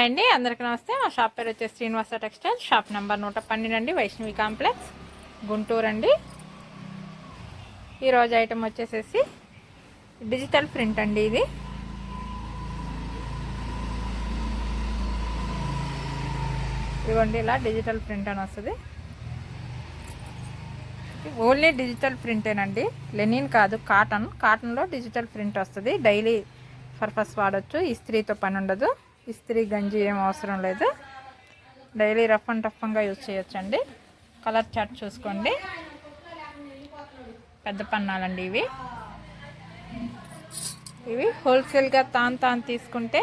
Hi అండి, అందరికీ నమస్తే. మా షాప్ పేరు వచ్చేసి శ్రీనివాస టెక్స్టైల్, షాప్ నెంబర్ 112 అండి, వైష్ణవి కాంప్లెక్స్, గుంటూరు అండి. ఈరోజు ఐటమ్ వచ్చేసేసి డిజిటల్ ప్రింట్ అండి. ఇది ఇదిగోండి, ఇలా డిజిటల్ ప్రింట్ అని వస్తుంది. ఓన్లీ డిజిటల్ ప్రింటేనండి, లెనిన్ కాదు, కాటన్లో డిజిటల్ ప్రింట్ వస్తుంది. డైలీ పర్పస్ వాడచ్చు, ఇస్త్రీతో పని ఉండదు, ఇస్త్రీ గంజి ఏం అవసరం లేదు. డైలీ రఫ్ అండ్ టఫ్గా యూజ్ చేయొచ్చండి. కలర్ చార్ట్ చూసుకోండి. పెద్ద పన్నాలండి ఇవి హోల్సేల్గా తాన్ తీసుకుంటే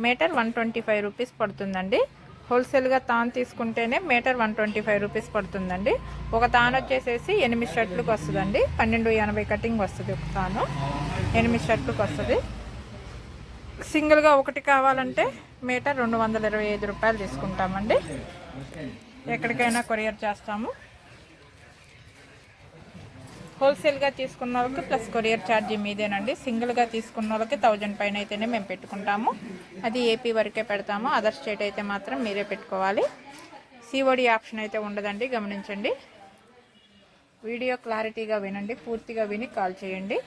మీటర్ 125 రూపీస్ పడుతుందండి. హోల్సేల్గా తీసుకుంటేనే మీటర్ 125 రూపీస్ పడుతుందండి. ఒక తాను వచ్చేసేసి 8 షర్ట్లకు వస్తుందండి. 1280 కటింగ్ వస్తుంది. ఒక తాను 8 షర్ట్లకు వస్తుంది. సింగిల్గా ఒకటి కావాలంటే మీటర్ 225 రూపాయలు తీసుకుంటామండి. ఎక్కడికైనా కొరియర్ చేస్తాము. హోల్సేల్గా తీసుకున్న వాళ్ళకి ప్లస్ కొరియర్ ఛార్జీ మీదేనండి. సింగిల్గా తీసుకున్న వాళ్ళకి 1000 పైన అయితేనే మేము పెట్టుకుంటాము. అది ఏపీ వరకే పెడతాము. అదర్ స్టేట్ అయితే మాత్రం మీరే పెట్టుకోవాలి. సిఓడి ఆప్షన్ అయితే ఉండదండి, గమనించండి. వీడియో క్లారిటీగా వినండి, పూర్తిగా విని కాల్ చేయండి.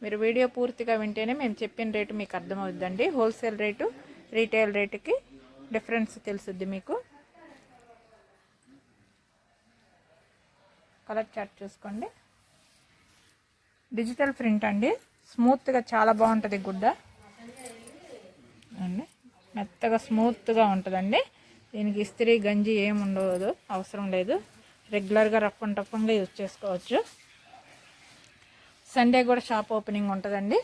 మీరు వీడియో పూర్తిగా వింటేనే మేము చెప్పిన రేటు మీకు అర్థమవుద్దండి. హోల్సేల్ రేటు రీటైల్ రేటుకి డిఫరెన్స్ తెలుసుద్ది మీకు. కలర్ చార్ట్ చూసుకోండి. డిజిటల్ ప్రింట్ అండి, స్మూత్గా చాలా బాగుంటుంది. గుడ్డ అండి, మెత్తగా స్మూత్గా ఉంటుందండి. దీనికి ఇస్త్రీ గంజి ఏమి ఉండదు, అవసరం లేదు. రెగ్యులర్గా రఫ్ అండ్ టఫ్గా యూజ్ చేసుకోవచ్చు. సండే కూడా షాప్ ఓపెనింగ్ ఉంటుందండి.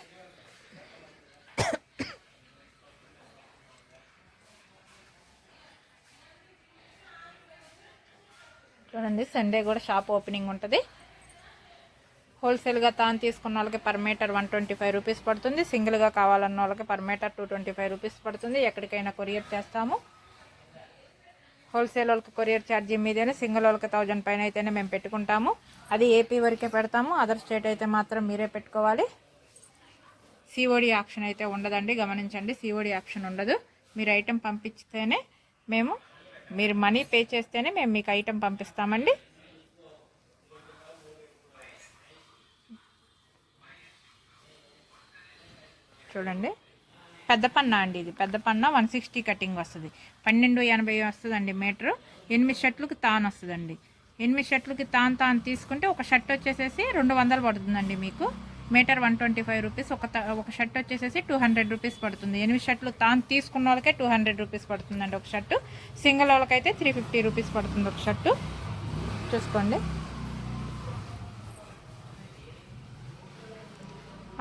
చూడండి, సండే కూడా షాప్ ఓపెనింగ్ ఉంటుంది. హోల్సేల్గా తీసుకున్న వాళ్ళకి పర్ మీటర్ 125 రూపీస్ పడుతుంది. సింగిల్గా కావాలన్న వాళ్ళకి పర్ మీటర్ 225 రూపీస్ పడుతుంది. ఎక్కడికైనా కొరియర్ చేస్తాము. హోల్సేల్ వాళ్ళకి కొరియర్ ఛార్జీ మీదేనే, సింగిల్ వాళ్ళకి 1000 పైన అయితేనే మేము పెట్టుకుంటాము. అది ఏపీ వరకే పెడతాము. అదర్ స్టేట్ అయితే మాత్రం మీరే పెట్టుకోవాలి. సిఓడి ఆప్షన్ అయితే ఉండదండి, గమనించండి. సిఓడి ఆప్షన్ ఉండదు. మీరు ఐటెం పంపిస్తేనే మీరు మనీ పే చేస్తేనే మేము మీకు ఐటెం పంపిస్తామండి. చూడండి, పెద్ద పన్నా అండి. ఇది పెద్ద పన్నా 160 కటింగ్ వస్తుంది. 1280 వస్తుందండి మీటరు. 8 షర్ట్లకి వస్తుందండి. 8 షర్ట్లకి తాను తీసుకుంటే ఒక షర్ట్ వచ్చేసేసి 200 పడుతుందండి మీకు. Metre 125 rupees. ఒక షర్ట్ వచ్చేసేసి 200 రూపీస్ పడుతుంది. 8 షర్ట్లు తీసుకున్న వాళ్ళకే 200 రూపీస్ పడుతుందండి ఒక షర్టు. సింగిల్ వాళ్ళకైతే 350 రూపీస్ పడుతుంది ఒక షర్టు. చూసుకోండి.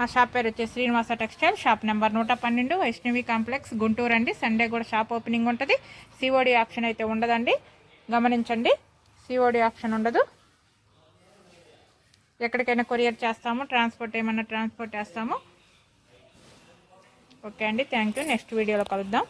ఆ షాప్ పేరు వచ్చేసి Srinivasa textile, shop number 112, Vaishnavi complex, Guntur అండి. సండే కూడా షాప్ ఓపెనింగ్ ఉంటుంది. సిఓడి ఆప్షన్ అయితే ఉండదండి, గమనించండి. సిఓడి ఆప్షన్ ఉండదు. ఎక్కడికైనా కొరియర్ చేస్తాము. ట్రాన్స్పోర్ట్ ఏమన్నా ట్రాన్స్పోర్ట్ చేస్తాము. ఓకే అండి, థ్యాంక్ యూ. నెక్స్ట్ వీడియోలో కలుద్దాం.